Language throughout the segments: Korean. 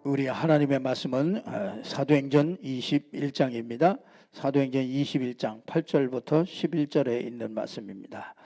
우리 하나님의 말씀은 사도행전 21장입니다. 사도행전 21장 8절부터 11절에 있는 말씀입니다.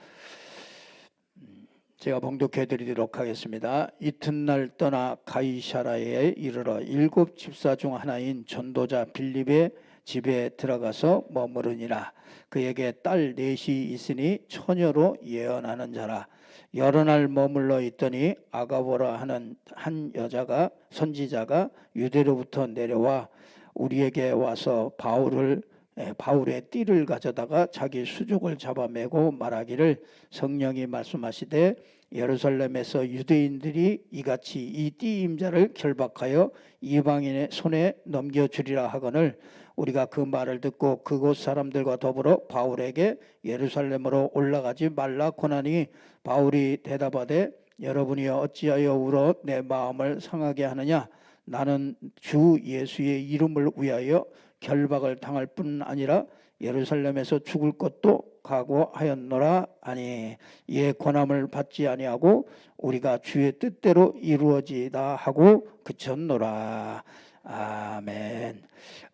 제가 봉독해 드리도록 하겠습니다. 이튿날 떠나 가이사라에 이르러 7 집사 중 하나인 전도자 빌립의 집에 들어가서 머무르니라. 그에게 딸 넷이 있으니 처녀로 예언하는 자라. 여러 날 머물러 있더니 아가보라 하는 한 여자가 선지자가 유대로부터 내려와 우리에게 와서 바울의 띠를 가져다가 자기 수족을 잡아매고 말하기를 성령이 말씀하시되 예루살렘에서 유대인들이 이같이 이 띠 임자를 결박하여 이방인의 손에 넘겨주리라 하거늘 우리가 그 말을 듣고 그곳 사람들과 더불어 바울에게 예루살렘으로 올라가지 말라 고하니 바울이 대답하되 여러분이 어찌하여 울어 내 마음을 상하게 하느냐 나는 주 예수의 이름을 위하여 결박을 당할 뿐 아니라 예루살렘에서 죽을 것도 각오하였노라 하니 이에 권함을 받지 아니하고 우리가 주의 뜻대로 이루어지다 하고 그쳤노라. 아멘.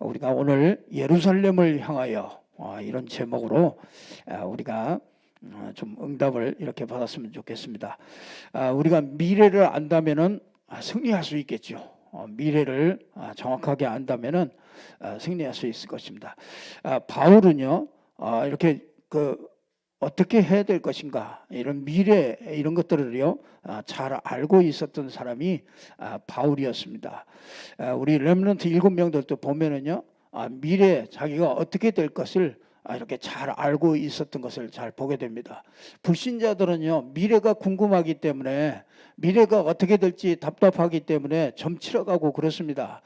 우리가 오늘 예루살렘을 향하여 이런 제목으로 우리가 좀 응답을 이렇게 받았으면 좋겠습니다. 우리가 미래를 안다면은 승리할 수 있겠죠. 미래를 정확하게 안다면은 승리할 수 있을 것입니다. 바울은요 이렇게 어떻게 해야 될 것인가 이런 미래 이런 것들을요 잘 알고 있었던 사람이 바울이었습니다. 우리 렘넌트 7명들도 보면은요 미래 자기가 어떻게 될 것을 이렇게 잘 알고 있었던 것을 잘 보게 됩니다. 불신자들은요 미래가 궁금하기 때문에 미래가 어떻게 될지 답답하기 때문에 점치러 가고 그렇습니다.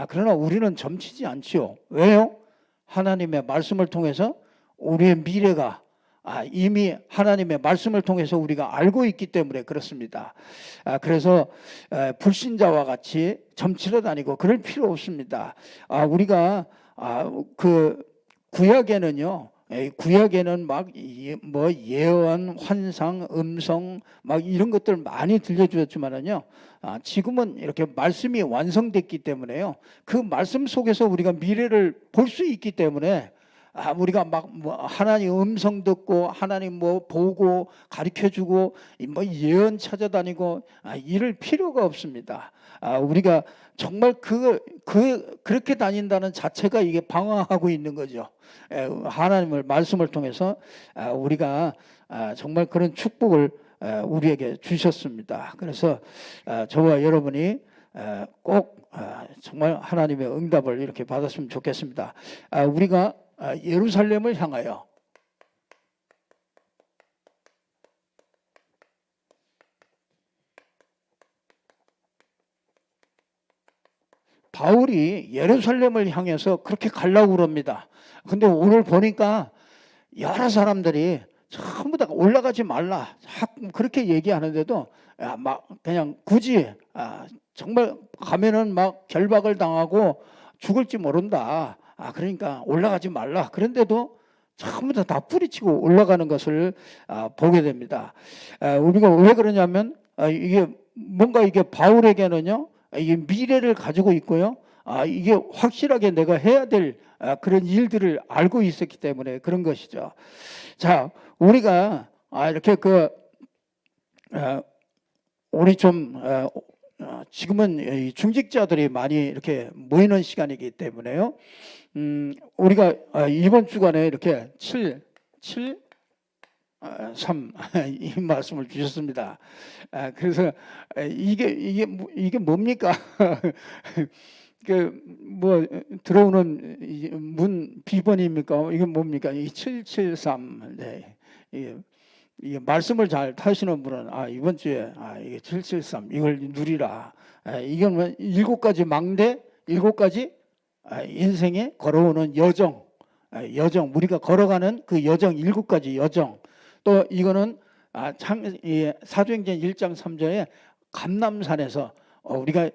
그러나 우리는 점치지 않지요. 왜요? 하나님의 말씀을 통해서 우리의 미래가 이미 하나님의 말씀을 통해서 우리가 알고 있기 때문에 그렇습니다. 그래서 불신자와 같이 점치러 다니고 그럴 필요 없습니다. 우리가 그 구약에는요 막 뭐 예언, 환상, 음성 막 이런 것들 많이 들려주었지만은요 지금은 이렇게 말씀이 완성됐기 때문에요 그 말씀 속에서 우리가 미래를 볼 수 있기 때문에 우리가 막 하나님 음성 듣고 하나님 보고 가르쳐주고 예언 찾아다니고 이럴 필요가 없습니다. 우리가 정말 그렇게 다닌다는 자체가 이게 방황하고 있는 거죠. 하나님의 말씀을 통해서 우리가 정말 그런 축복을 우리에게 주셨습니다. 그래서 저와 여러분이 꼭 정말 하나님의 응답을 이렇게 받았으면 좋겠습니다. 우리가 예루살렘을 향하여 바울이 예루살렘을 향해서 그렇게 가려고 그럽니다. 근데 오늘 보니까 여러 사람들이 전부 다 올라가지 말라 그렇게 얘기하는데도 막 그냥 굳이 정말 가면은 막 결박을 당하고 죽을지 모른다. 그러니까 올라가지 말라. 그런데도 전부 다 뿌리치고 올라가는 것을 보게 됩니다. 우리가 왜 그러냐면 이게 뭔가 이게 바울에게는요 이게 미래를 가지고 있고요 이게 확실하게 내가 해야 될 그런 일들을 알고 있었기 때문에 그런 것이죠. 자, 우리가 이렇게 우리 좀 지금은 중직자들이 많이 이렇게 모이는 시간이기 때문에요. 우리가 이번 주간에 이렇게 3 이 말씀을 주셨습니다. 그래서 이게 뭡니까? 들어오는 문 비번입니까? 이게 뭡니까? 이 773. 네. 이게 말씀을 잘 타시는 분은 이번 주에 이게 773 이걸 누리라. 이건 7가지 망대, 7가지 인생에 걸어오는 여정 우리가 걸어가는 그 여정 7가지 여정. 또 이거는 사도행전 1장 3절에 감람산에서 우리가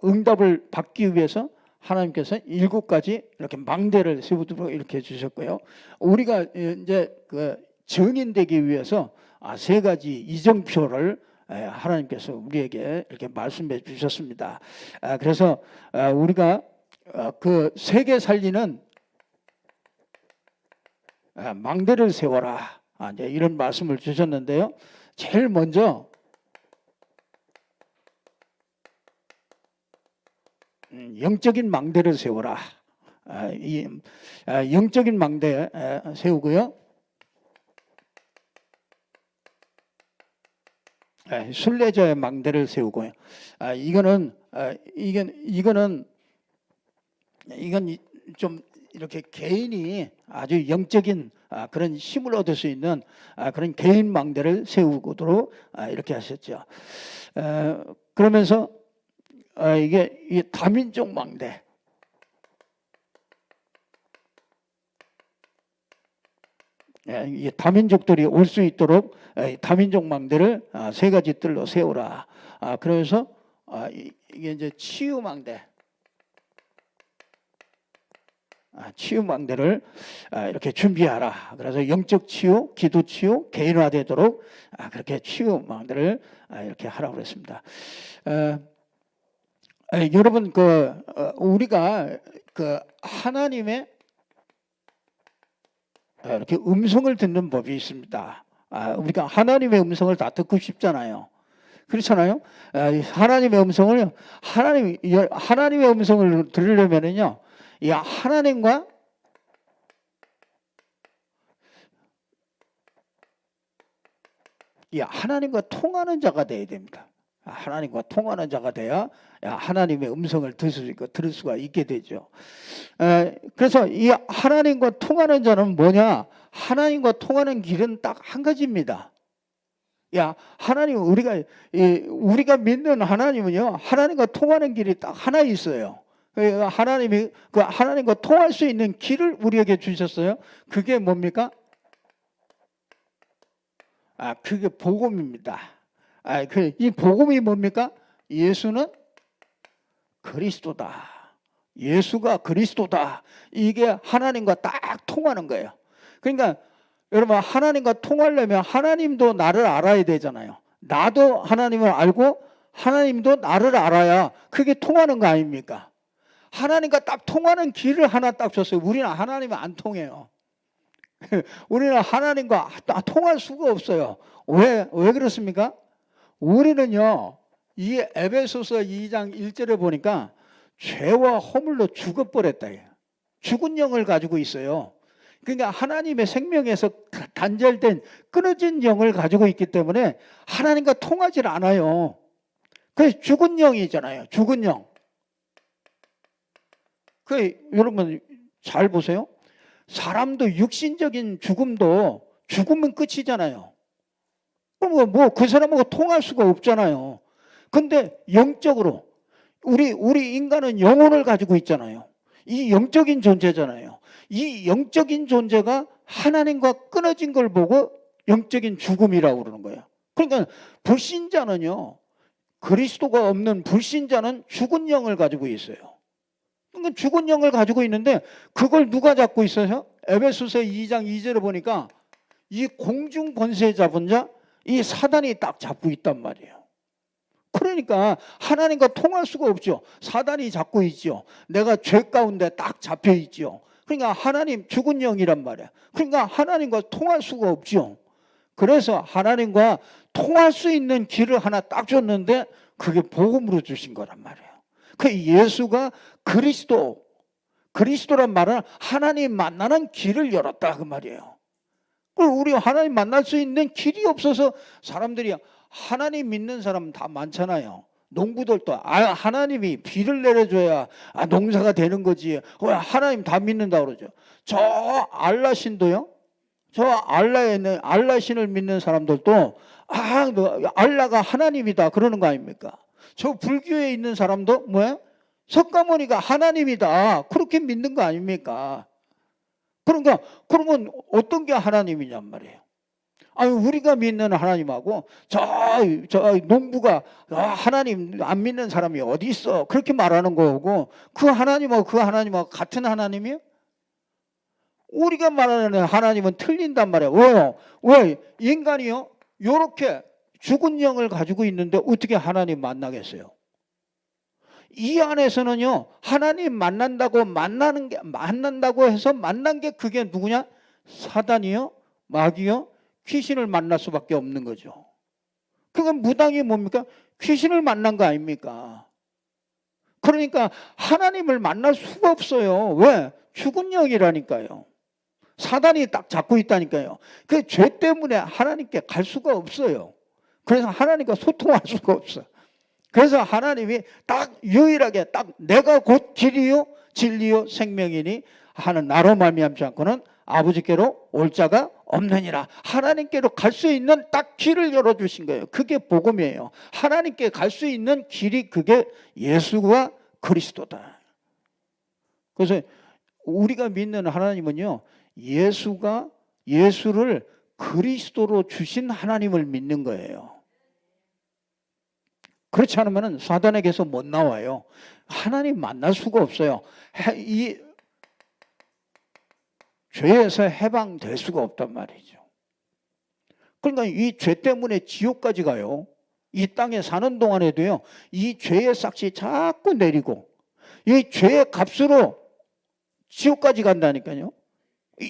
응답을 받기 위해서 하나님께서 7가지 이렇게 망대를 세우도록 이렇게 해주셨고요. 우리가 이제 증인되기 위해서 3가지 이정표를 하나님께서 우리에게 이렇게 말씀해 주셨습니다. 그래서 우리가 그 세계 살리는 망대를 세워라, 이제 이런 말씀을 주셨는데요. 제일 먼저 영적인 망대를 세워라. 이 영적인 망대 세우고요. 순례자의 망대를 세우고요. 이건 좀 이렇게 개인이 아주 영적인 그런 힘을 얻을 수 있는 그런 개인 망대를 세우도록 이렇게 하셨죠. 그러면서 이게 이 다민족 망대, 이 다민족들이 올 수 있도록 다민족 망대를 세 가지 뜰로 세우라. 그러면서 이게 이제 치유 망대, 치유 망대를 이렇게 준비하라. 그래서 영적 치유, 기도 치유, 개인화되도록 그렇게 치유 망대를 이렇게 하라고 그랬습니다. 여러분, 우리가 하나님의 이렇게 음성을 듣는 법이 있습니다. 우리가 하나님의 음성을 다 듣고 싶잖아요. 그렇잖아요. 하나님의 음성을 하나님의 음성을 들으려면은요, 이 하나님과 통하는 자가 돼야 됩니다. 하나님과 통하는 자가 돼야 하나님의 음성을 들을 수가 있게 되죠. 그래서 이 하나님과 통하는 자는 뭐냐? 하나님과 통하는 길은 딱 한 가지입니다. 하나님, 우리가 믿는 하나님은요, 하나님과 통하는 길이 딱 하나 있어요. 하나님이 하나님과 통할 수 있는 길을 우리에게 주셨어요. 그게 뭡니까? 그게 복음입니다. 이 복음이 뭡니까? 예수는 그리스도다. 예수가 그리스도다. 이게 하나님과 딱 통하는 거예요. 그러니까 여러분, 하나님과 통하려면 하나님도 나를 알아야 되잖아요. 나도 하나님을 알고 하나님도 나를 알아야 그게 통하는 거 아닙니까? 하나님과 딱 통하는 길을 하나 딱 줬어요. 우리는 하나님은 안 통해요. 우리는 하나님과 통할 수가 없어요. 왜 그렇습니까? 우리는요, 이 에베소서 2장 1절에 보니까 죄와 허물로 죽어버렸다. 죽은 영을 가지고 있어요. 그러니까 하나님의 생명에서 단절된 끊어진 영을 가지고 있기 때문에 하나님과 통하지 않아요. 그래서 죽은 영이잖아요. 죽은 영. 여러분 잘 보세요. 사람도 육신적인 죽음도 죽으면 끝이잖아요. 그럼 그 사람하고 통할 수가 없잖아요. 근데 영적으로 우리 인간은 영혼을 가지고 있잖아요. 이 영적인 존재잖아요. 이 영적인 존재가 하나님과 끊어진 걸 보고 영적인 죽음이라고 그러는 거예요. 그러니까 불신자는요, 그리스도가 없는 불신자는 죽은 영을 가지고 있어요. 그러니까 죽은 영을 가지고 있는데 그걸 누가 잡고 있어요? 에베소서 2장 2절에 보니까 이 공중 권세 잡은 자, 이 사단이 딱 잡고 있단 말이에요. 그러니까 하나님과 통할 수가 없죠. 사단이 잡고 있죠. 내가 죄 가운데 딱 잡혀 있죠. 그러니까 하나님 죽은 영이란 말이야. 그러니까 하나님과 통할 수가 없죠. 그래서 하나님과 통할 수 있는 길을 하나 딱 줬는데 그게 복음으로 주신 거란 말이에요. 그 예수가 그리스도란 말은 하나님 만나는 길을 열었다 그 말이에요. 우리 하나님 만날 수 있는 길이 없어서 사람들이, 하나님 믿는 사람 다 많잖아요. 농부들도 하나님이 비를 내려줘야 농사가 되는 거지. 하나님 다 믿는다 그러죠. 저 알라신도요. 저 알라에 있는 알라신을 믿는 사람들도 알라가 하나님이다 그러는 거 아닙니까? 저 불교에 있는 사람도 뭐야? 석가모니가 하나님이다 그렇게 믿는 거 아닙니까? 그러니까 그러면 어떤 게 하나님이냔 말이에요. 우리가 믿는 하나님하고 저 농부가 하나님 안 믿는 사람이 어디 있어? 그렇게 말하는 거고, 그 하나님하고 같은 하나님이에요? 우리가 말하는 하나님은 틀린단 말이에요. 왜요? 왜? 인간이요? 요렇게 죽은 영을 가지고 있는데 어떻게 하나님 만나겠어요? 이 안에서는요, 하나님 만난다고 해서 만난 게 그게 누구냐? 사단이요, 마귀요, 귀신을 만날 수밖에 없는 거죠. 그건 무당이 뭡니까? 귀신을 만난 거 아닙니까? 그러니까 하나님을 만날 수가 없어요. 왜? 죽은 영이라니까요. 사단이 딱 잡고 있다니까요. 그 죄 때문에 하나님께 갈 수가 없어요. 그래서 하나님과 소통할 수가 없어요. 그래서 하나님이 딱 유일하게 딱 내가 곧 길이요 진리요 생명이니 하는 나로 말미암지 않고는 아버지께로 올 자가 없느니라. 하나님께로 갈 수 있는 딱 길을 열어주신 거예요. 그게 복음이에요. 하나님께 갈 수 있는 길이 그게 예수와 그리스도다. 그래서 우리가 믿는 하나님은요, 예수를 그리스도로 주신 하나님을 믿는 거예요. 그렇지 않으면 사단에게서 못 나와요. 하나님 만날 수가 없어요. 이 죄에서 해방될 수가 없단 말이죠. 그러니까 이 죄 때문에 지옥까지 가요. 이 땅에 사는 동안에도요, 이 죄의 싹이 자꾸 내리고 이 죄의 값으로 지옥까지 간다니까요.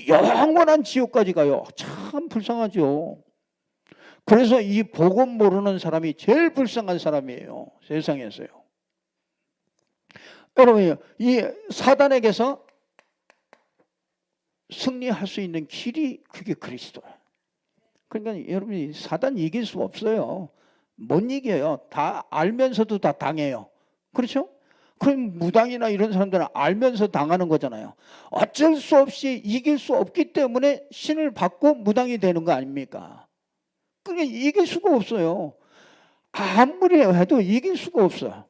영원한 지옥까지 가요. 참 불쌍하죠. 그래서 이 복음 모르는 사람이 제일 불쌍한 사람이에요. 세상에서요. 여러분, 이 사단에게서 승리할 수 있는 길이 그게 그리스도예요. 그러니까 여러분이 사단 이길 수 없어요. 못 이겨요. 다 알면서도 다 당해요. 그렇죠? 그럼 무당이나 이런 사람들은 알면서 당하는 거잖아요. 어쩔 수 없이 이길 수 없기 때문에 신을 받고 무당이 되는 거 아닙니까? 그게 이길 수가 없어요. 아무리 해도 이길 수가 없어요.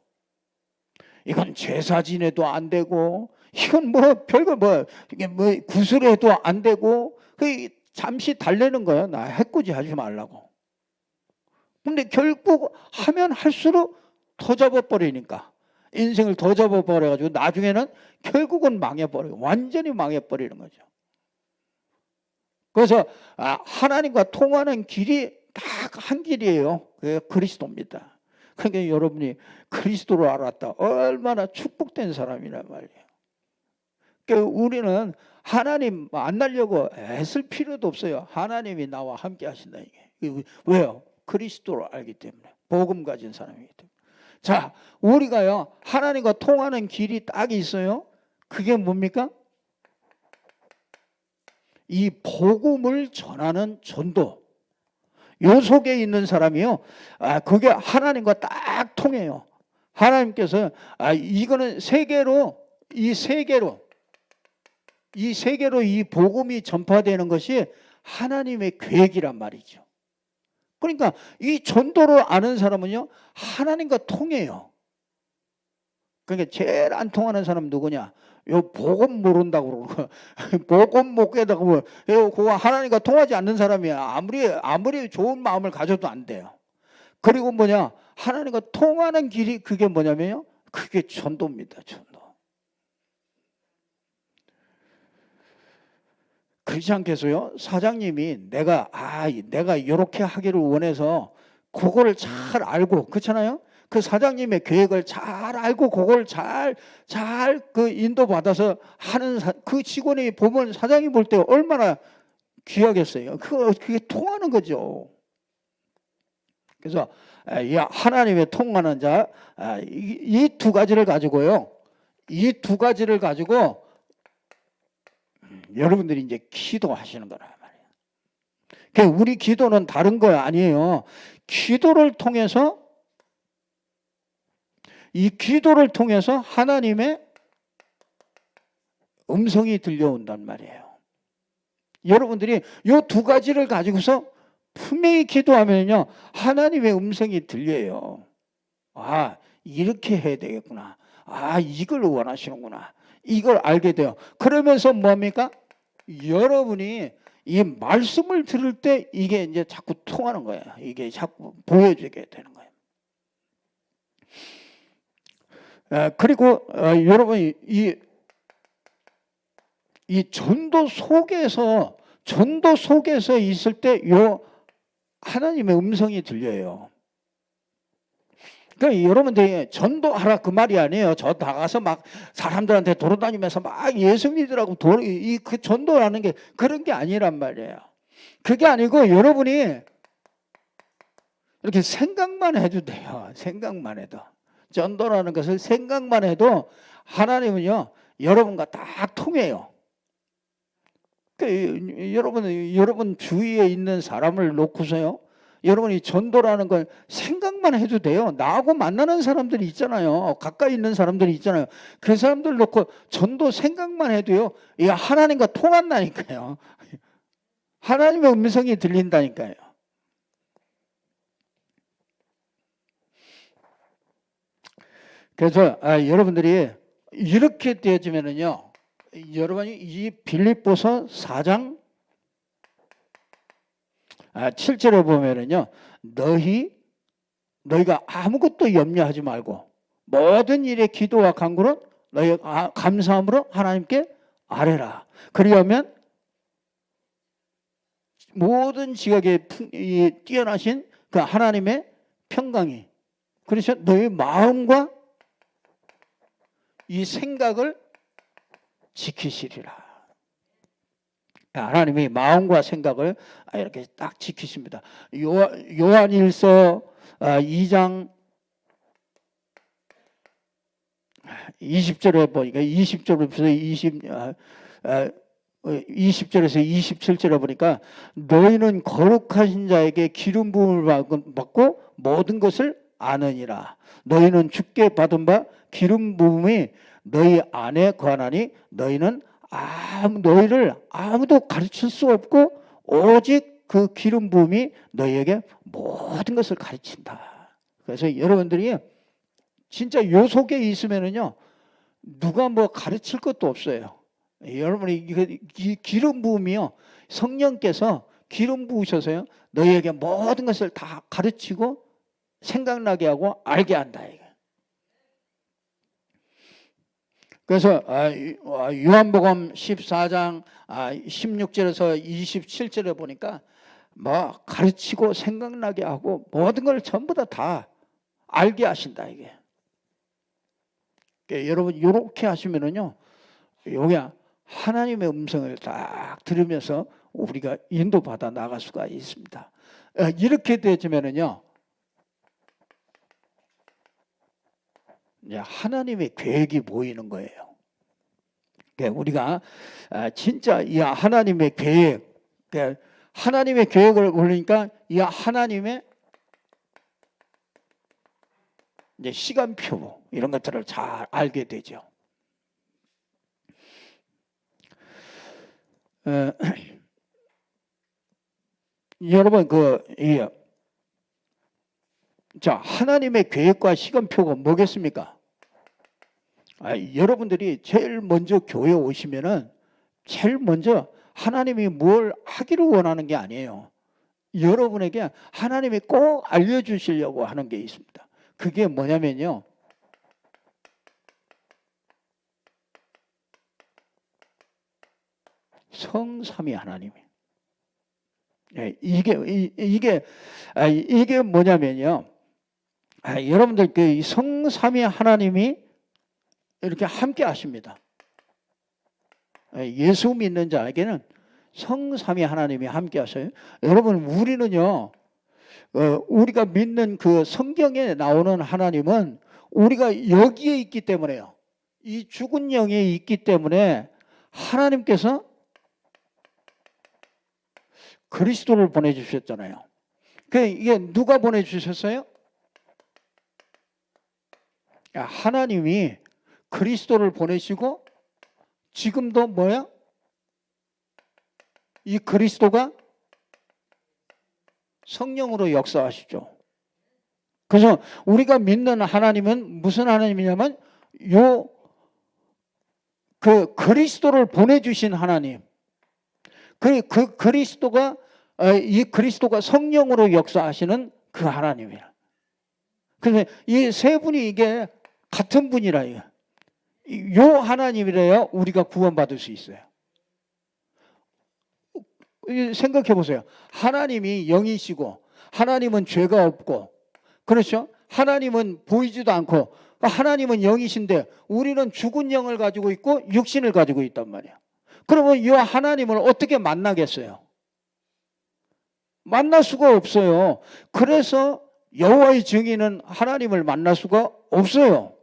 이건 제사 지내도 안 되고, 이건 뭐 별거 이게 구슬해도 안 되고, 그 잠시 달래는 거야. 나 해코지 하지 말라고. 근데 결국 하면 할수록 더 잡아버리니까, 인생을 더 잡아버려가지고 나중에는 결국은 망해버리고 완전히 망해버리는 거죠. 그래서 하나님과 통하는 길이 딱 한 길이에요. 그게 그리스도입니다. 그러니까 여러분이 그리스도를 알았다. 얼마나 축복된 사람이란 말이에요. 그러니까 우리는 하나님 만나려고 애쓸 필요도 없어요. 하나님이 나와 함께 하신다 이게. 왜요? 그리스도를 알기 때문에. 복음 가진 사람이기 때문에. 자, 우리가요, 하나님과 통하는 길이 딱 있어요. 그게 뭡니까? 이 복음을 전하는 전도. 요 속에 있는 사람이요, 그게 하나님과 딱 통해요. 하나님께서 이거는 이 세계로 이 복음이 전파되는 것이 하나님의 계획이란 말이죠. 그러니까 이 전도를 아는 사람은요, 하나님과 통해요. 그러니까 제일 안 통하는 사람 누구냐? 요 복음 모른다고 그러고, 복음 못 깨다고, 그거 하나님과 통하지 않는 사람이야. 아무리 좋은 마음을 가져도 안 돼요. 그리고 뭐냐? 하나님과 통하는 길이 그게 뭐냐면요, 그게 전도입니다. 전도. 그렇지 않겠어요? 사장님이 내가 이렇게 하기를 원해서 그거를 잘 알고, 그렇잖아요? 그 사장님의 계획을 잘 알고 그걸 잘 그 인도받아서 하는 그 직원이 보면, 사장이 볼 때 얼마나 귀하겠어요. 그게 통하는 거죠. 그래서 하나님의 통하는 자, 이 두 가지를 가지고요, 이 두 가지를 가지고 여러분들이 이제 기도하시는 거란 말이에요. 그러니까 우리 기도는 다른 거 아니에요. 이 기도를 통해서 하나님의 음성이 들려온단 말이에요. 여러분들이 이 두 가지를 가지고서 분명히 기도하면요, 하나님의 음성이 들려요. 이렇게 해야 되겠구나. 이걸 원하시는구나. 이걸 알게 돼요. 그러면서 뭡니까? 여러분이 이 말씀을 들을 때 이게 이제 자꾸 통하는 거예요. 이게 자꾸 보여지게 되는 거예요. 그리고 여러분, 이 전도 속에서 있을 때 하나님의 음성이 들려요. 그러니까 여러분들이 전도하라 그 말이 아니에요. 저 나가서 막 사람들한테 돌아다니면서 막 예수 믿으라고 그 전도라는 게 그런 게 아니란 말이에요. 그게 아니고 여러분이 이렇게 생각만 해도 돼요. 생각만 해도. 전도라는 것을 생각만 해도 하나님은요, 여러분과 딱 통해요. 그러니까 여러분 주위에 있는 사람을 놓고서요, 여러분이 전도라는 걸 생각만 해도 돼요. 나하고 만나는 사람들이 있잖아요. 가까이 있는 사람들이 있잖아요. 그 사람들 놓고 전도 생각만 해도요, 이 하나님과 통한다니까요. 하나님의 음성이 들린다니까요. 그래서 여러분들이 이렇게 되어지면은요, 여러분이 이 빌립보서 4장 7절에 보면은요, 너희가 아무것도 염려하지 말고 모든 일에 기도와 간구로 너희가 감사함으로 하나님께 아뢰라. 그리하면 모든 지각에 뛰어나신 그 하나님의 평강이, 그래서 너희 마음과 이 생각을 지키시리라. 하나님이 마음과 생각을 이렇게 딱 지키십니다. 요한일서 2장 20절에 보니까 20절에서 20절에서 27절에 보니까 너희는 거룩하신 자에게 기름 부음을 받고 모든 것을 아느니라. 너희는 주께 받은 바 기름 부음이 너희 안에 거하나니 너희를 아무도 가르칠 수 없고 오직 그 기름 부음이 너희에게 모든 것을 가르친다. 그래서 여러분들이 진짜 요 속에 있으면은요, 누가 뭐 가르칠 것도 없어요. 여러분이 이 기름 부음이요, 성령께서 기름 부으셔서요, 너희에게 모든 것을 다 가르치고 생각나게 하고 알게 한다. 그래서 요한복음 14장 16절에서 27절에 보니까 뭐 가르치고 생각나게 하고 모든 걸 전부 다 알게 하신다 이게. 그러니까 여러분 이렇게 하시면은요, 여기 하나님의 음성을 딱 들으면서 우리가 인도받아 나갈 수가 있습니다. 이렇게 되면은요, 이제 하나님의 계획이 보이는 거예요. 그러니까 우리가 진짜 이 하나님의 계획, 그러니까 하나님의 계획을 보니까 이 하나님의 이제 시간표 이런 것들을 잘 알게 되죠. 여러분 자, 하나님의 계획과 시간표가 뭐겠습니까? 여러분들이 제일 먼저 교회 오시면은 제일 먼저 하나님이 뭘 하기를 원하는 게 아니에요. 여러분에게 하나님이 꼭 알려주시려고 하는 게 있습니다. 그게 뭐냐면요, 성삼위 하나님이. 이게 뭐냐면요, 여러분들 그 성삼위 하나님이 이렇게 함께 하십니다. 예수 믿는 자에게는 성삼위 하나님이 함께 하셔요. 여러분 우리는요, 우리가 믿는 그 성경에 나오는 하나님은 우리가 여기에 있기 때문에요. 이 죽은 영에 있기 때문에 하나님께서 그리스도를 보내주셨잖아요. 이게 누가 보내주셨어요? 하나님이 그리스도를 보내시고 지금도 뭐야? 이 그리스도가 성령으로 역사하시죠. 그래서 우리가 믿는 하나님은 무슨 하나님이냐면 그 그리스도를 보내주신 하나님. 그 그리스도가 이 그리스도가 성령으로 역사하시는 그 하나님이야. 그래서 이 세 분이 이게 같은 분이라 이거. 요 하나님이래야 우리가 구원받을 수 있어요. 생각해 보세요. 하나님이 영이시고 하나님은 죄가 없고, 그렇죠? 하나님은 보이지도 않고, 하나님은 영이신데 우리는 죽은 영을 가지고 있고 육신을 가지고 있단 말이에요. 그러면 이 하나님을 어떻게 만나겠어요? 만날 수가 없어요. 그래서 여호와의 증인은 하나님을 만날 수가 없어요.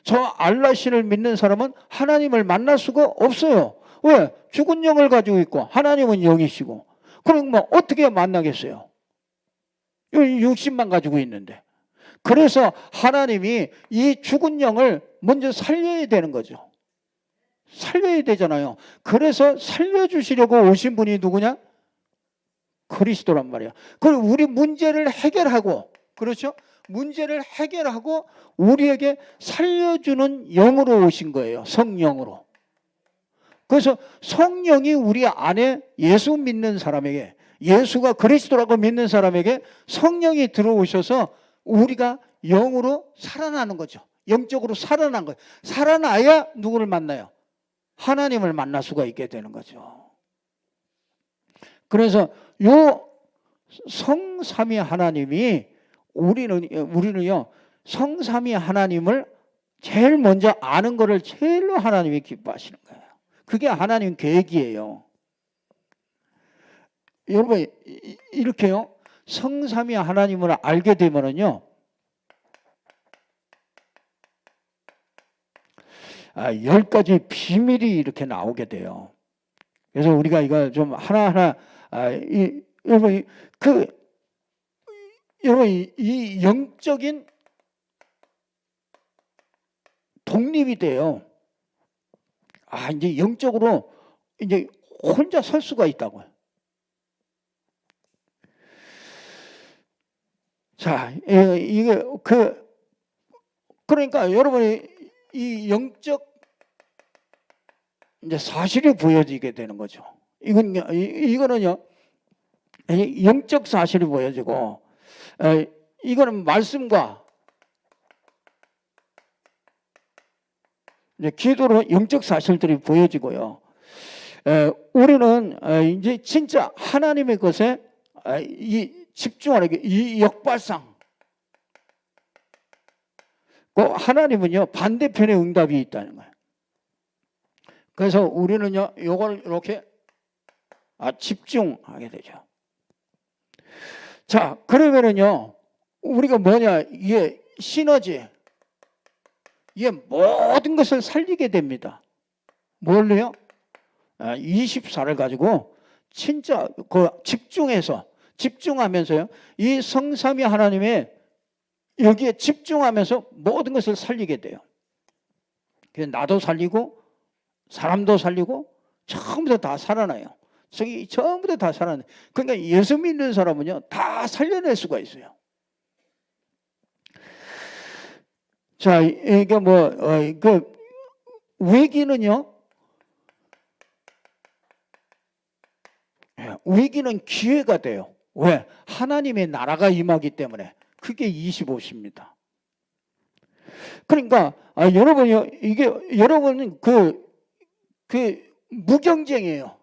저 알라신을 믿는 사람은 하나님을 만날 수가 없어요. 왜? 죽은 영을 가지고 있고 하나님은 영이시고. 그럼 뭐 어떻게 만나겠어요? 육신만 가지고 있는데. 그래서 하나님이 이 죽은 영을 먼저 살려야 되는 거죠. 살려야 되잖아요. 그래서 살려주시려고 오신 분이 누구냐? 그리스도란 말이야. 그리고 우리 문제를 해결하고, 그렇죠? 문제를 해결하고 우리에게 살려주는 영으로 오신 거예요. 성령으로. 그래서 성령이 우리 안에 예수 믿는 사람에게, 예수가 그리스도라고 믿는 사람에게 성령이 들어오셔서 우리가 영으로 살아나는 거죠. 영적으로 살아난 거예요. 살아나야 누구를 만나요? 하나님을 만날 수가 있게 되는 거죠. 그래서 요 성삼위 하나님이 우리는요 성삼위 하나님을 제일 먼저 아는 것을 제일로 하나님이 기뻐하시는 거예요. 그게 하나님 계획이에요. 여러분 이렇게요 성삼위 하나님을 알게 되면은요 10가지 비밀이 이렇게 나오게 돼요. 그래서 우리가 이걸 좀 하나하나 여러분 이 영적인 독립이 돼요. 이제 영적으로 이제 혼자 설 수가 있다고요. 자, 이게 그러니까 여러분이 이 영적 이제 사실이 보여지게 되는 거죠. 이거는요 영적 사실이 보여지고, 이거는 말씀과 이제 기도로 영적 사실들이 보여지고요. 우리는 이제 진짜 하나님의 것에 집중하는 게 이 역발상. 하나님은요 반대편의 응답이 있다는 거예요. 그래서 우리는요 요걸 이렇게 집중하게 되죠. 자, 그러면은요 우리가 뭐냐, 이게 시너지, 이게 모든 것을 살리게 됩니다. 뭘로요? 24를 가지고 진짜 집중하면서요 이 성삼위 하나님의 여기에 집중하면서 모든 것을 살리게 돼요. 그래서 나도 살리고 사람도 살리고 전부 다 살아나요. 저기 전부 다 살아나요. 그러니까 예수 믿는 사람은요 다 살려낼 수가 있어요. 자, 이게 위기는요, 위기는 기회가 돼요. 왜? 하나님의 나라가 임하기 때문에. 그게 25시입니다. 그러니까 여러분요 이게 여러분은 무경쟁이에요.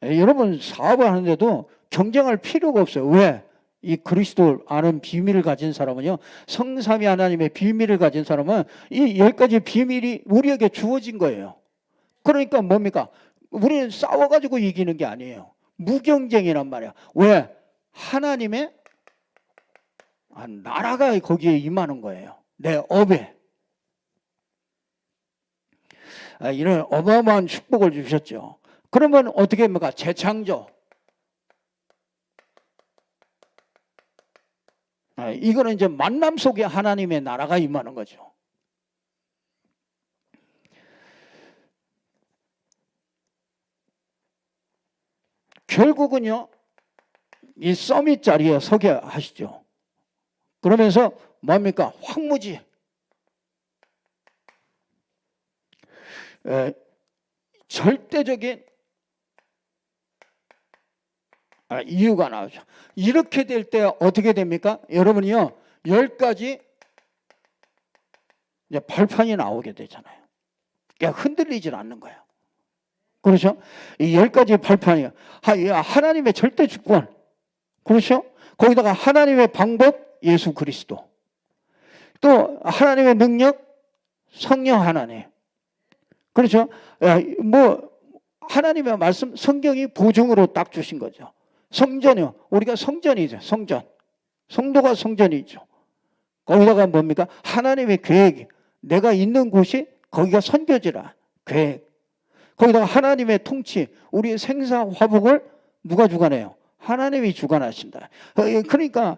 여러분 사업을 하는데도 경쟁할 필요가 없어요. 왜? 이 그리스도를 아는 비밀을 가진 사람은요 성삼위 하나님의 비밀을 가진 사람은 이 10가지 비밀이 우리에게 주어진 거예요. 그러니까 뭡니까? 우리는 싸워가지고 이기는 게 아니에요. 무경쟁이란 말이야. 왜? 하나님의 나라가 거기에 임하는 거예요. 내 업에. 이런 어마어마한 축복을 주셨죠. 그러면 어떻게 합니까? 재창조. 이거는 이제 만남 속에 하나님의 나라가 임하는 거죠. 결국은요 이 서밋 자리에 서게 하시죠. 그러면서 뭡니까? 황무지. 절대적인 이유가 나오죠. 이렇게 될 때 어떻게 됩니까? 여러분이요 10가지 이제 발판이 나오게 되잖아요. 그러니까 흔들리질 않는 거예요. 그렇죠? 이 10가지 발판이에요. 하나님의 절대 주권. 그렇죠? 거기다가 하나님의 방법, 예수 그리스도. 또 하나님의 능력, 성령 하나님. 그렇죠? 뭐 하나님의 말씀, 성경이 보증으로 딱 주신 거죠. 성전이요. 우리가 성전이죠. 성전. 성도가 성전이죠. 거기다가 뭡니까? 하나님의 계획. 내가 있는 곳이 거기가 선교지라. 계획. 거기다가 하나님의 통치. 우리의 생사 화복을 누가 주관해요? 하나님이 주관하신다. 그러니까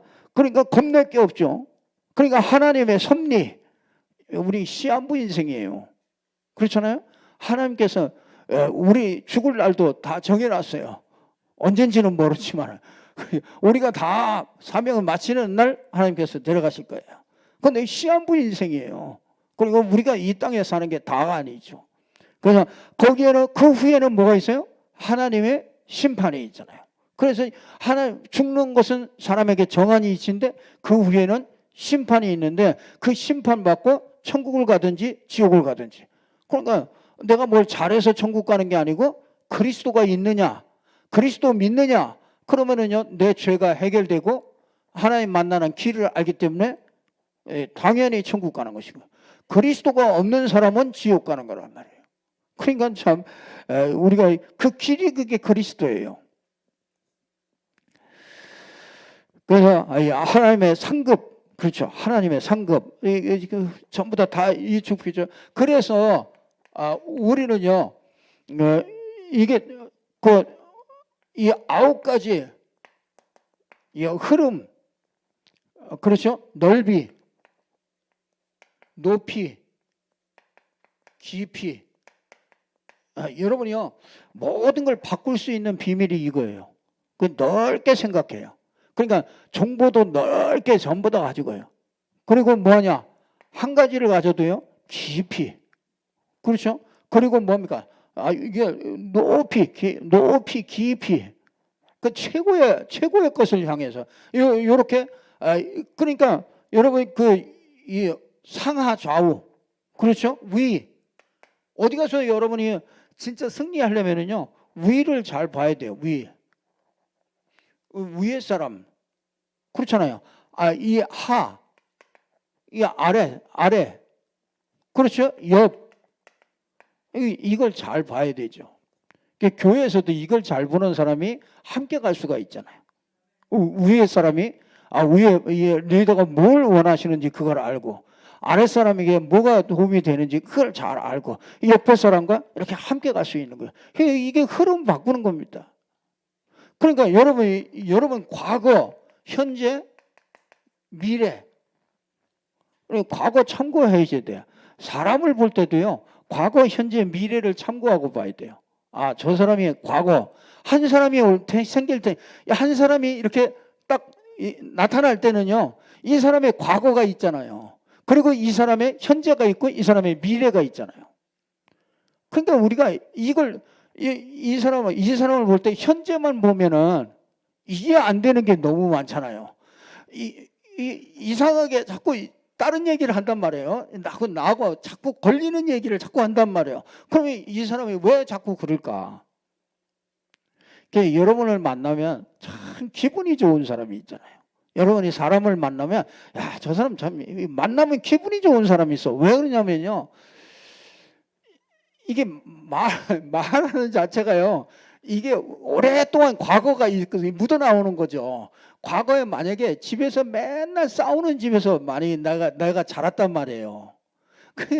겁낼 게 없죠. 그러니까 하나님의 섭리. 우리 시한부 인생이에요. 그렇잖아요? 하나님께서 우리 죽을 날도 다 정해놨어요. 언젠지는 모르지만 우리가 다 사명을 마치는 날 하나님께서 데려가실 거예요. 그런데 시한부 인생이에요. 그리고 우리가 이 땅에 사는 게 다가 아니죠. 그래서 거기에는 그 후에는 뭐가 있어요? 하나님의 심판이 있잖아요. 그래서 하나님 죽는 것은 사람에게 정한이 있는데 그 후에는 심판이 있는데 그 심판 받고 천국을 가든지 지옥을 가든지. 그러니까 내가 뭘 잘해서 천국 가는 게 아니고 그리스도가 있느냐, 그리스도 믿느냐, 그러면은요 내 죄가 해결되고 하나님 만나는 길을 알기 때문에 당연히 천국 가는 것이고, 그리스도가 없는 사람은 지옥 가는 거란 말이에요. 그러니까 참 우리가 그 길이 그게 그리스도예요. 그래서 하나님의 상급, 그렇죠. 하나님의 상급 전부 다 이축이죠. 그래서 우리는요 이게 이 9가지 이 흐름, 그렇죠. 넓이, 높이, 깊이. 여러분이요 모든 걸 바꿀 수 있는 비밀이 이거예요. 그 넓게 생각해요. 그러니까 정보도 넓게 전부 다 가지고요. 그리고 뭐냐, 한 가지를 가져도요 깊이. 그렇죠. 그리고 뭡니까, 이게 높이, 깊이. 그 최고의 것을 향해서 요렇게. 그러니까 여러분 이 상하 좌우, 그렇죠. 위. 어디 가서 여러분이 진짜 승리하려면은요 위를 잘 봐야 돼요. 위의 사람, 그렇잖아요. 이 아래, 그렇죠. 옆. 이걸 잘 봐야 되죠. 교회에서도 이걸 잘 보는 사람이 함께 갈 수가 있잖아요. 위의 사람이 위에 리더가 뭘 원하시는지 그걸 알고, 아래 사람에게 뭐가 도움이 되는지 그걸 잘 알고, 옆에 사람과 이렇게 함께 갈 수 있는 거예요. 이게 흐름 바꾸는 겁니다. 그러니까 여러분 과거, 현재, 미래. 과거 참고해야 돼요. 사람을 볼 때도요 과거, 현재, 미래를 참고하고 봐야 돼요. 저 사람이 과거, 한 사람이 생길 때, 한 사람이 이렇게 딱 나타날 때는요 이 사람의 과거가 있잖아요. 그리고 이 사람의 현재가 있고 이 사람의 미래가 있잖아요. 그러니까 우리가 이걸 이 사람을 볼 때 현재만 보면은 이해 안 되는 게 너무 많잖아요. 이상하게 자꾸 다른 얘기를 한단 말이에요. 나하고 자꾸 걸리는 얘기를 자꾸 한단 말이에요. 그러면 이 사람이 왜 자꾸 그럴까? 여러분을 만나면 참 기분이 좋은 사람이 있잖아요. 여러분이 사람을 만나면 저 사람 참 만나면 기분이 좋은 사람이 있어. 왜 그러냐면요 이게 말하는 자체가요 이게 오랫동안 과거가 묻어나오는 거죠. 과거에 만약에 집에서 맨날 싸우는 집에서 많이 내가 자랐단 말이에요.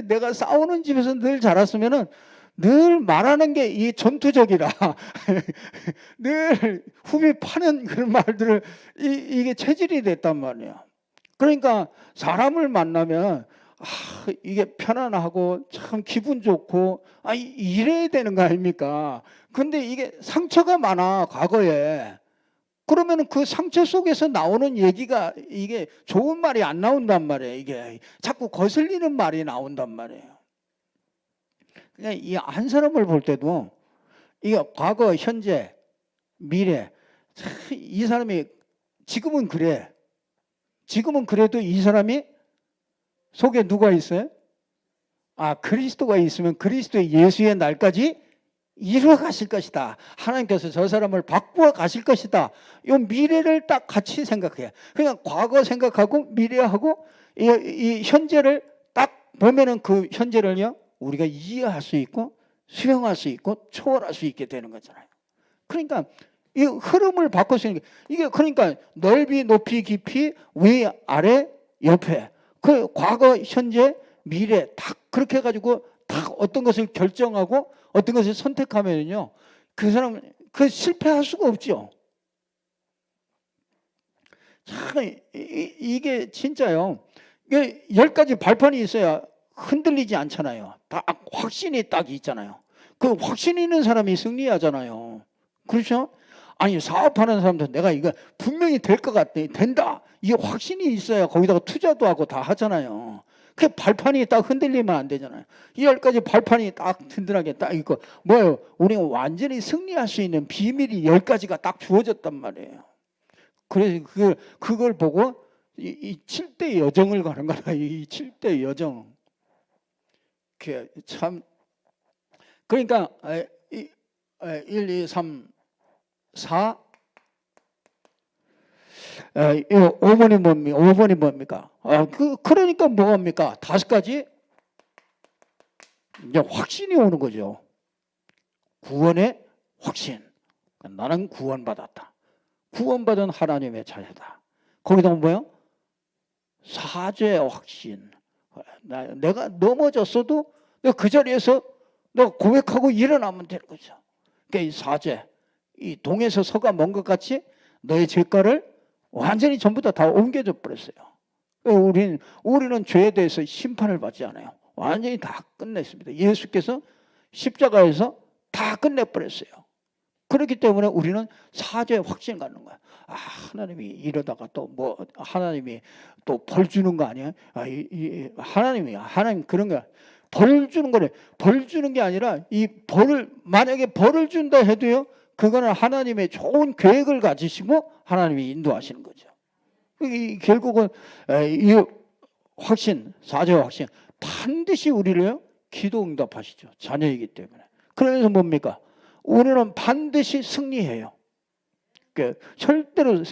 내가 싸우는 집에서 늘 자랐으면은 늘 말하는 게 이 전투적이라 늘 후비 파는 그런 말들을 이게 체질이 됐단 말이에요. 그러니까 사람을 만나면 이게 편안하고 참 기분 좋고 이래야 되는 거 아닙니까? 근데 이게 상처가 많아 과거에. 그러면 그 상처 속에서 나오는 얘기가 이게 좋은 말이 안 나온단 말이에요. 이게 자꾸 거슬리는 말이 나온단 말이에요. 그냥 이 한 사람을 볼 때도 이게 과거, 현재, 미래, 이 사람이 지금은 그래. 지금은 그래도 이 사람이 속에 누가 있어요? 그리스도가 있으면 그리스도의 예수의 날까지 이루어 가실 것이다. 하나님께서 저 사람을 바꾸어 가실 것이다. 이 미래를 딱 같이 생각해요. 그냥 과거 생각하고 미래하고 이 현재를 딱 보면은 그 현재를요 우리가 이해할 수 있고 수용할 수 있고 초월할 수 있게 되는 거잖아요. 그러니까 이 흐름을 바꿀 수 있는 게 이게 그러니까 넓이, 높이, 깊이, 위, 아래, 옆에 그 과거, 현재, 미래 딱 그렇게 해가지고 딱 어떤 것을 결정하고 어떤 것을 선택하면요 그 사람 그 실패할 수가 없죠. 참 이게 진짜요. 이게 10가지 발판이 있어야 흔들리지 않잖아요. 딱 확신이 딱 있잖아요. 그 확신 있는 사람이 승리하잖아요. 그렇죠? 아니 사업하는 사람도 내가 이거 분명히 될 것 같아. 된다. 이 확신이 있어야 거기다가 투자도 하고 다 하잖아요. 그 발판이 딱 흔들리면 안 되잖아요. 이 10가지 발판이 딱 든든하게 딱 있고 뭐예요? 우리가 완전히 승리할 수 있는 비밀이 10가지가 딱 주어졌단 말이에요. 그래서 그걸 보고 이 7대 여정을 가는 거다. 이 7대 여정. 그 참 그러니까 1, 2, 3, 4 5번이 뭡니까? 5번이 뭡니까? 그러니까 뭐합니까? 5가지 이제 확신이 오는 거죠. 구원의 확신. 나는 구원받았다. 구원받은 하나님의 자녀다. 거기다 뭐예요? 사죄의 확신. 내가 넘어졌어도 내가 그 자리에서 내가 고백하고 일어나면 되는 거죠. 그러니까 이 사죄, 이 동에서 서가 먼 것 같이 너의 죄가를 완전히 전부 다 옮겨져 버렸어요. 우리는 죄에 대해서 심판을 받지 않아요. 완전히 다 끝냈습니다. 예수께서 십자가에서 다 끝내버렸어요. 그렇기 때문에 우리는 사죄의 확신 갖는 거야. 하나님이 이러다가 또 뭐 하나님이 또 벌 주는 거 아니야? 하나님 그런 거야. 벌 주는 거래. 벌 주는 게 아니라 이 벌을 만약에 벌을 준다 해도요. 그거는 하나님의 좋은 계획을 가지시고 하나님이 인도하시는 거죠. 결국은 이 확신, 사죄의 확신 반드시 우리를 기도 응답하시죠. 자녀이기 때문에. 그래서 뭡니까? 우리는 반드시 승리해요. 절대로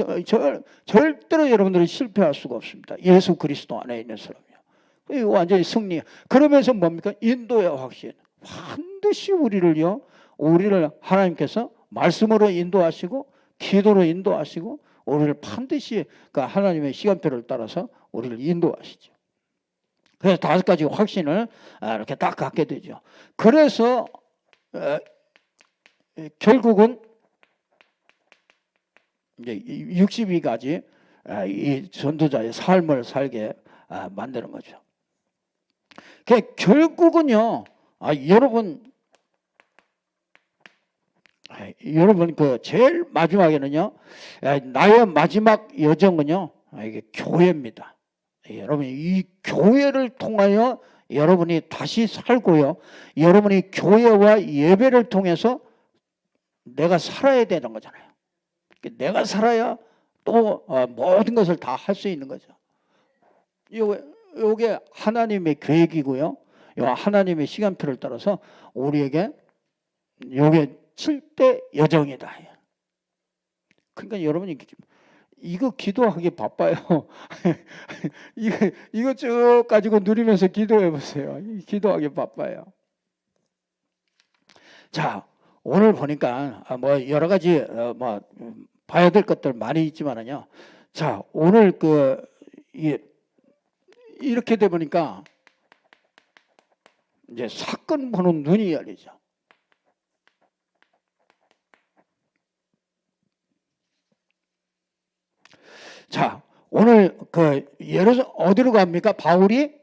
여러분들이 실패할 수가 없습니다. 예수 그리스도 안에 있는 사람이요. 완전히 승리. 그러면서 뭡니까? 인도의 확신. 반드시 우리를 하나님께서 말씀으로 인도하시고 기도로 인도하시고 우리를 반드시 하나님의 시간표를 따라서 우리를 인도하시죠. 그래서 5가지 확신을 이렇게 딱 갖게 되죠. 그래서 결국은 이제 62가지 이 전도자의 삶을 살게 만드는 거죠. 결국은요, 여러분 그 제일 마지막에는요, 나의 마지막 여정은요, 이게 교회입니다. 여러분이 이 교회를 통하여 여러분이 다시 살고요, 여러분이 교회와 예배를 통해서 내가 살아야 되는 거잖아요. 내가 살아야 또 모든 것을 다 할 수 있는 거죠. 이게 하나님의 계획이고요. 하나님의 시간표를 따라서 우리에게 이게 7대 여정이다. 그러니까 여러분이 이거 기도하기 바빠요. 이거 쭉 가지고 누리면서 기도해 보세요. 기도하기 바빠요. 자, 오늘 보니까 뭐 여러 가지 뭐 봐야 될 것들 많이 있지만은요. 자, 오늘 이렇게 돼 보니까 이제 사건 보는 눈이 열리죠. 자, 오늘 어디로 갑니까? 바울이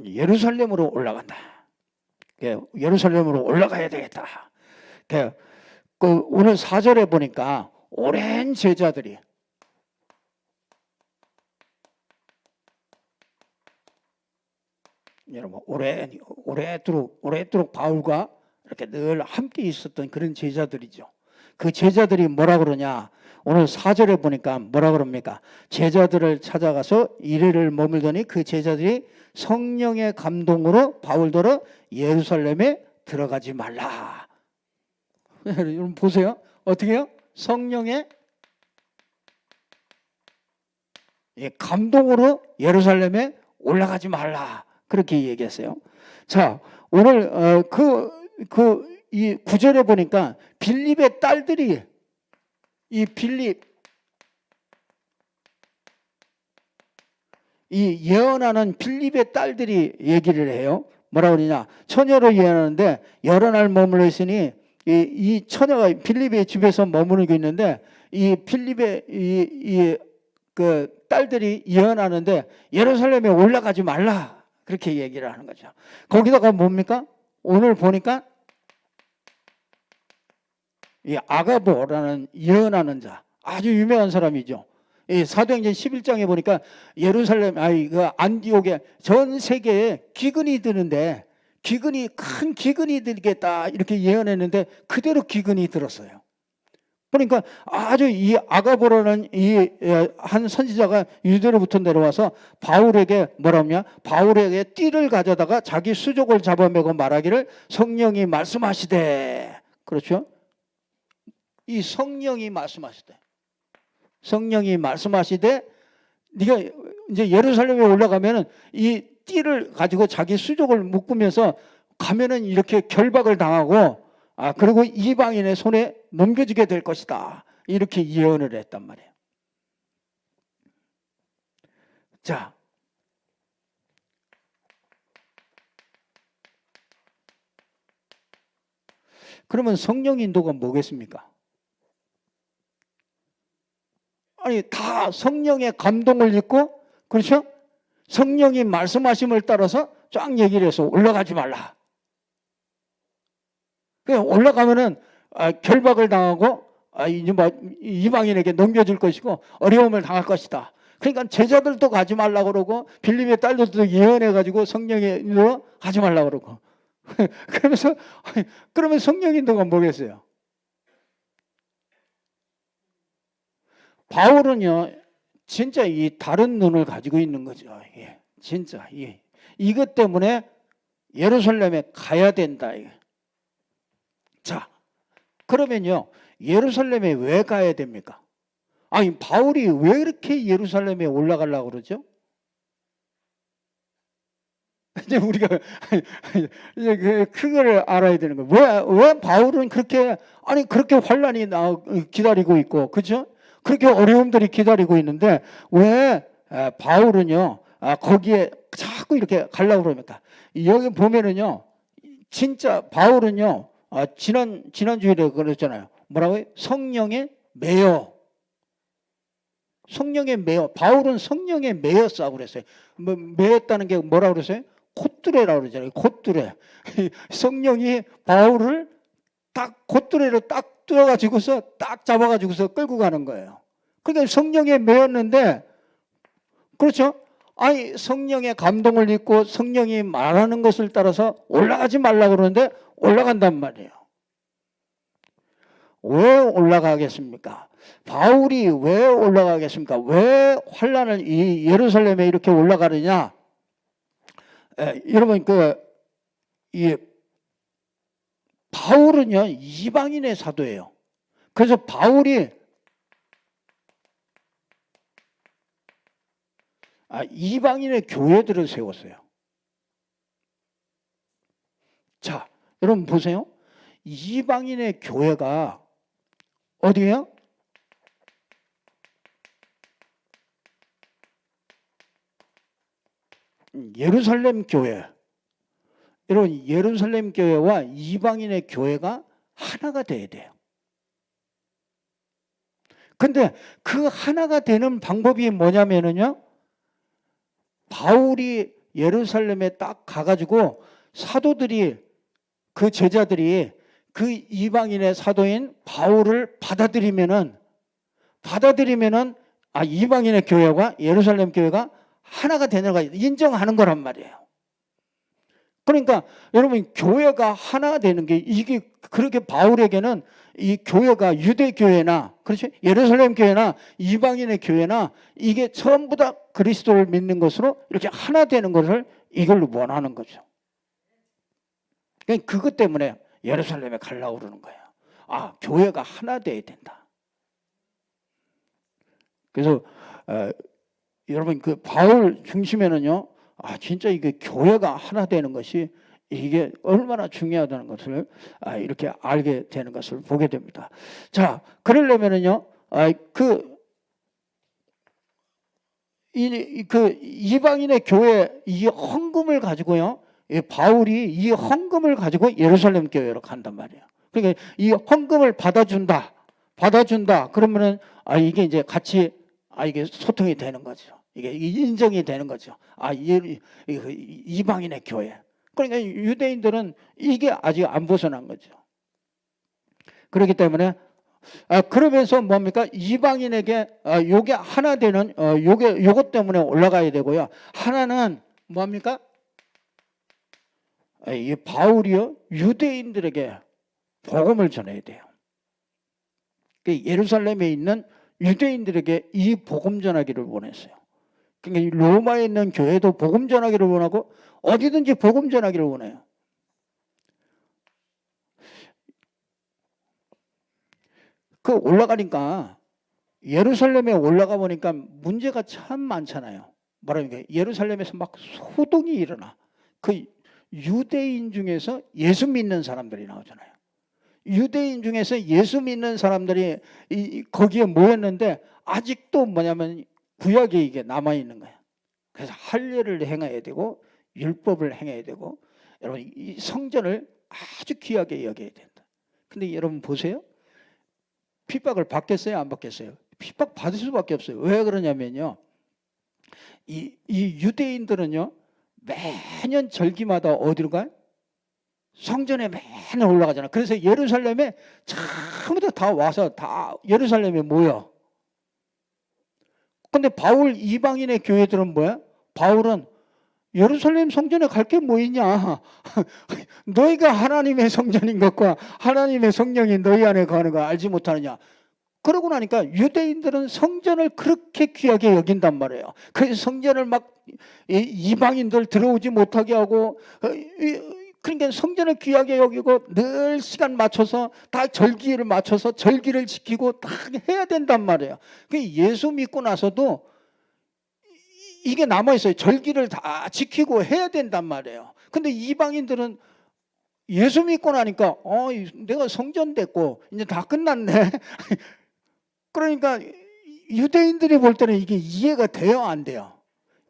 예루살렘으로 올라간다. 예루살렘으로 올라가야 되겠다. 오늘 4절에 보니까 오랜 제자들이 여러분 오래도록 바울과 이렇게 늘 함께 있었던 그런 제자들이죠. 그 제자들이 뭐라 그러냐? 오늘 4절에 보니까 뭐라 그럽니까? 제자들을 찾아가서 이래를 머물더니 그 제자들이 성령의 감동으로 바울더러 예루살렘에 들어가지 말라. 여러분 보세요. 어떻게 해요? 성령의 감동으로 예루살렘에 올라가지 말라. 그렇게 얘기했어요. 자, 오늘 이 9절에 보니까 빌립의 딸들이 이 예언하는 빌립의 딸들이 얘기를 해요. 뭐라고 그러냐? 처녀로 예언하는데 여러 날 머물러 있으니 이 처녀가 빌립의 집에서 머무르고 있는데 이 빌립의 그 딸들이 예언하는데 예루살렘에 올라가지 말라. 그렇게 얘기를 하는 거죠. 거기다가 뭡니까? 오늘 보니까 이 아가보라는 예언하는 자, 아주 유명한 사람이죠. 이 사도행전 11장에 보니까 예루살렘, 그 안디옥에 전 세계에 기근이 드는데 큰 기근이 들겠다 이렇게 예언했는데 그대로 기근이 들었어요. 그러니까 아주 이 아가보라는 이 한 선지자가 유대로부터 내려와서 바울에게 뭐라냐? 바울에게 띠를 가져다가 자기 수족을 잡아매고 말하기를 성령이 말씀하시되, 그렇죠? 이 성령이 말씀하시되, 네가 이제 예루살렘에 올라가면은 이 띠를 가지고 자기 수족을 묶으면서 가면은 이렇게 결박을 당하고 그리고 이방인의 손에 넘겨지게 될 것이다. 이렇게 예언을 했단 말이에요. 자, 그러면 성령 인도가 뭐겠습니까? 아니, 다 성령의 감동을 입고, 그렇죠? 성령이 말씀하심을 따라서 쫙 얘기를 해서 올라가지 말라. 그냥 올라가면은 결박을 당하고 이제 뭐 이방인에게 넘겨줄 것이고 어려움을 당할 것이다. 그러니까 제자들도 가지 말라고 그러고 빌립의 딸들도 예언해가지고 성령의 인도 하지 말라고 그러고 그러면 성령 인도가 뭐겠어요? 바울은요 진짜 이 다른 눈을 가지고 있는 거죠. 예, 진짜 이것 때문에 예루살렘에 가야 된다. 자, 그러면요 예루살렘에 왜 가야 됩니까? 아니 바울이 왜 이렇게 예루살렘에 올라가려고 그러죠? 이제 우리가 이제 그걸 알아야 되는 거예요. 왜 바울은 그렇게 환란이 기다리고 있고, 그렇죠? 그렇게 어려움들이 기다리고 있는데 왜 바울은요 거기에 자꾸 이렇게 가려고 그럽니까? 여기 보면은요 진짜 바울은요 지난주에 그랬잖아요. 뭐라고요? 성령에 매여. 바울은 성령에 매였다고 그랬어요. 매였다는 게 뭐라고 그랬어요? 콧뚜레라고 그러잖아요. 콧뚜레. 성령이 바울을 딱 콧뚜레로 딱 뚫어가지고서 딱 잡아가지고서 끌고 가는 거예요. 그러니까 성령에 매였는데, 그렇죠? 아니 성령의 감동을 입고 성령이 말하는 것을 따라서 올라가지 말라고 그러는데 올라간단 말이에요. 왜 올라가겠습니까? 바울이 왜 올라가겠습니까? 왜 환란을 이 예루살렘에 이렇게 올라가느냐? 여러분 이 바울은요 이방인의 사도예요. 그래서 바울이 이방인의 교회들을 세웠어요. 자, 여러분 보세요. 이방인의 교회가 어디예요? 예루살렘 교회. 여러분 예루살렘 교회와 이방인의 교회가 하나가 돼야 돼요. 근데 그 하나가 되는 방법이 뭐냐면요 바울이 예루살렘에 딱 가가지고 사도들이 그 제자들이 그 이방인의 사도인 바울을 받아들이면은 이방인의 교회와 예루살렘 교회가 하나가 되는 거 인정하는 거란 말이에요. 그러니까 여러분 교회가 하나 되는 게 이게 그렇게 바울에게는 이 교회가 유대 교회나 그렇지 예루살렘 교회나 이방인의 교회나 이게 전부 다 그리스도를 믿는 것으로 이렇게 하나 되는 것을 이걸 원하는 거죠. 그러니까 그것 때문에 예루살렘에 가려고 그러는 거예요. 아, 교회가 하나 돼야 된다. 그래서 여러분 그 바울 중심에는요, 아 진짜 이게 교회가 하나 되는 것이 이게 얼마나 중요하다는 것을 이렇게 알게 되는 것을 보게 됩니다. 자, 그러려면은요, 그 이방인의 교회 이 헌금을 가지고요, 바울이 이 헌금을 가지고 예루살렘 교회로 간단 말이에요. 그러니까 이 헌금을 받아준다. 그러면은 이게 이제 같이 이게 소통이 되는 거죠. 이게 인정이 되는 거죠. 이방인의 교회. 그러니까 유대인들은 이게 아직 안 벗어난 거죠. 그렇기 때문에 그러면서 뭡니까? 이방인에게 요게 하나 되는 요것 때문에 올라가야 되고요. 하나는 뭡니까? 이 바울이요, 유대인들에게 복음을 전해야 돼요. 예루살렘에 있는 유대인들에게 이 복음 전하기를 원했어요. 그러니까 로마에 있는 교회도 복음 전하기를 원하고 어디든지 복음 전하기를 원해요. 그 올라가니까 예루살렘에 올라가 보니까 문제가 참 많잖아요. 말하니까 예루살렘에서 막 소동이 일어나. 그 유대인 중에서 예수 믿는 사람들이 나오잖아요. 유대인 중에서 예수 믿는 사람들이 거기에 모였는데 아직도 뭐냐면 구약에 이게 남아있는 거예요. 그래서 할례를 행해야 되고 율법을 행해야 되고, 여러분 이 성전을 아주 귀하게 여겨야 된다. 근데 여러분 보세요. 핍박을 받겠어요? 안 받겠어요? 핍박 받을 수밖에 없어요. 왜 그러냐면요, 이 유대인들은요 매년 절기마다 어디로 가요? 성전에 맨날 올라가잖아. 그래서 예루살렘에 전부 다 와서 다 예루살렘에 모여. 근데 바울 이방인의 교회들은 뭐야? 바울은 예루살렘 성전에 갈 게 뭐 있냐? 너희가 하나님의 성전인 것과 하나님의 성령이 너희 안에 거하는 거 알지 못하느냐? 그러고 나니까 유대인들은 성전을 그렇게 귀하게 여긴단 말이에요. 그래서 성전을 막 이방인들 들어오지 못하게 하고, 그러니까 성전을 귀하게 여기고 늘 시간 맞춰서 다 절기를 맞춰서 절기를 지키고 다 해야 된단 말이에요. 예수 믿고 나서도 이게 남아있어요. 절기를 다 지키고 해야 된단 말이에요. 근데 이방인들은 예수 믿고 나니까 내가 성전 됐고 이제 다 끝났네. 그러니까 유대인들이 볼 때는 이게 이해가 돼요, 안 돼요?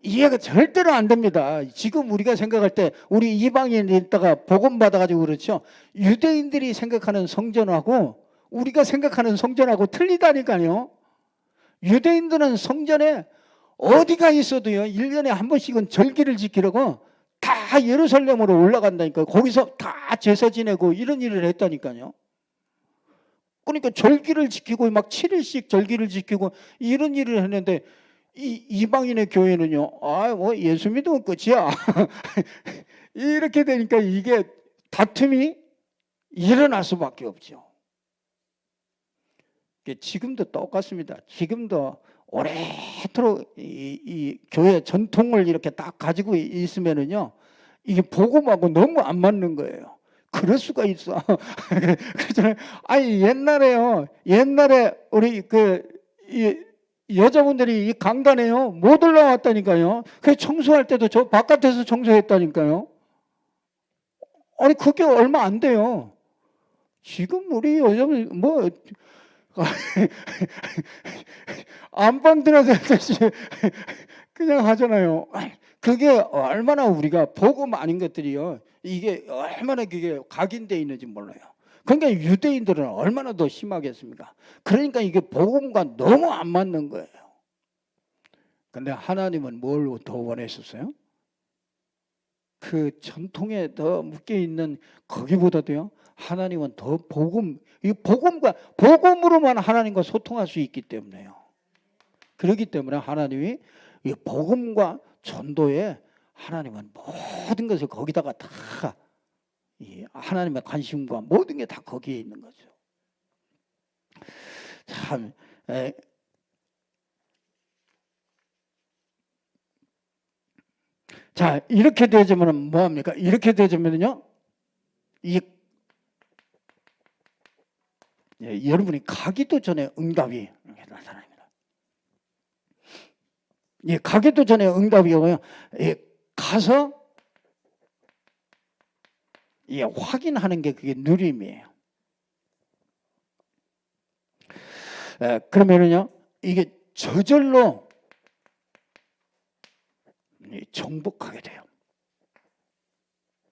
이해가 절대로 안 됩니다. 지금 우리가 생각할 때 우리 이방인이 있다가 복음 받아가지고 그렇죠. 유대인들이 생각하는 성전하고 우리가 생각하는 성전하고 틀리다니까요. 유대인들은 성전에 어디가 있어도요 1년에 한 번씩은 절기를 지키려고 다 예루살렘으로 올라간다니까요. 거기서 다 제사 지내고 이런 일을 했다니까요. 그러니까 절기를 지키고 막 7일씩 절기를 지키고 이런 일을 했는데 이방인의 교회는요, 뭐 예수 믿으면 끝이야. 이렇게 되니까 이게 다툼이 일어날 수밖에 없죠. 지금도 똑같습니다. 지금도 오래도록 이 교회 전통을 이렇게 딱 가지고 있으면은요, 이게 복음하고 너무 안 맞는 거예요. 그럴 수가 있어. 그렇잖아요. 옛날에 우리 여자분들이 이 강단에요 못 올라왔다니까요. 그 청소할 때도 저 바깥에서 청소했다니까요. 아니 그게 얼마 안 돼요. 지금 우리 여자분 뭐 안방 들어가듯이 그냥 하잖아요. 그게 얼마나 우리가 복음 아닌 것들이요. 이게 얼마나 그게 각인되어 있는지 몰라요. 그러니까 유대인들은 얼마나 더 심하겠습니까? 그러니까 이게 복음과 너무 안 맞는 거예요. 근데 하나님은 뭘 더 원했었어요? 그 전통에 더 묶여 있는 거기보다도요. 하나님은 더 이 복음으로만 하나님과 소통할 수 있기 때문에요. 그렇기 때문에 하나님이 이 복음과 전도에 하나님은 모든 것을 거기다가 다 하나님의 관심과 모든 게 다 거기에 있는 거죠. 참 자, 이렇게 되자면 뭐합니까? 이렇게 되자면요, 여러분이 가기도 전에 응답이 나타납니다. 가기도 전에 응답이 오고요. 가서 확인하는 게 그게 누림이에요. 그러면은요, 이게 저절로 정복하게 돼요.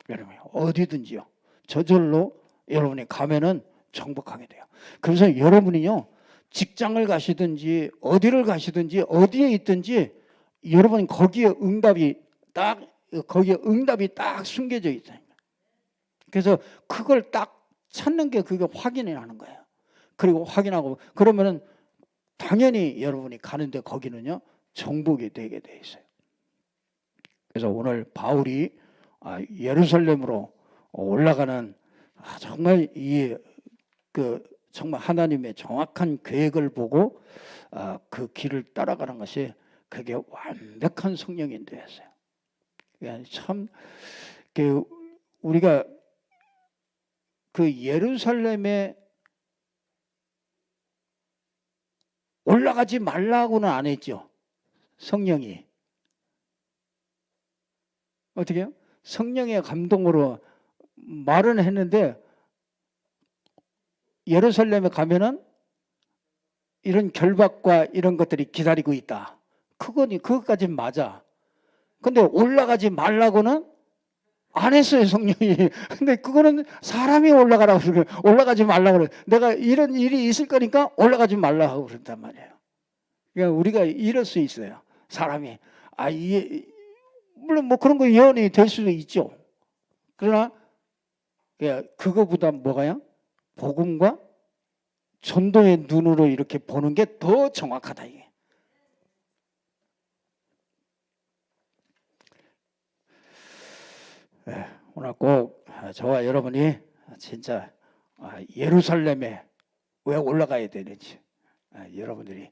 여러분, 어디든지요. 저절로 여러분이 가면은 정복하게 돼요. 그래서 여러분이요, 직장을 가시든지 어디를 가시든지 어디에 있든지 여러분 거기에 응답이 딱 숨겨져 있어요. 그래서 그걸 딱 찾는 게 그게 확인이 나는 거예요. 그리고 확인하고 그러면은 당연히 여러분이 가는데 거기는요, 정복이 되게 돼 있어요. 그래서 오늘 바울이 예루살렘으로 올라가는 정말 정말 하나님의 정확한 계획을 보고 그 길을 따라가는 것이 그게 완벽한 성령인도였어요. 참 우리가 그 예루살렘에 올라가지 말라고는 안 했죠. 성령이 어떻게 해요? 성령의 감동으로 말은 했는데 예루살렘에 가면은 이런 결박과 이런 것들이 기다리고 있다. 그것까지 맞아. 근데 올라가지 말라고는 안 했어요, 성령이. 근데 그거는 사람이 올라가라고 그러고 올라가지 말라고 그래. 내가 이런 일이 있을 거니까 올라가지 말라고 그런단 말이에요. 그러니까 우리가 이럴 수 있어요. 사람이 물론 뭐 그런 거 예언이 될 수도 있죠. 그러나 그거보다 뭐가요? 복음과 전도의 눈으로 이렇게 보는 게 더 정확하다 이게. 오늘 꼭 저와 여러분이 진짜 예루살렘에 왜 올라가야 되는지 여러분들이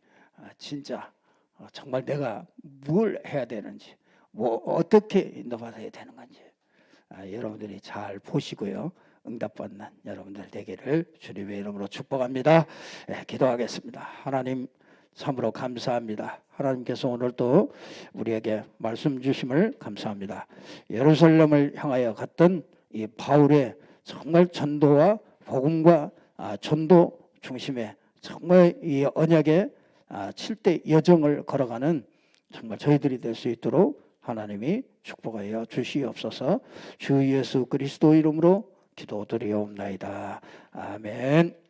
진짜 정말 내가 뭘 해야 되는지 뭐 어떻게 인도받아야 되는 건지 여러분들이 잘 보시고요. 응답받는 여러분들 되기를 주님의 이름으로 축복합니다. 기도하겠습니다. 하나님 참으로 감사합니다. 하나님께서 오늘도 우리에게 말씀 주심을 감사합니다. 예루살렘을 향하여 갔던 이 바울의 정말 전도와 복음과 전도 중심의 정말 이 언약의 7대 여정을 걸어가는 정말 저희들이 될 수 있도록 하나님이 축복하여 주시옵소서. 주 예수 그리스도 이름으로 기도드리옵나이다. 아멘.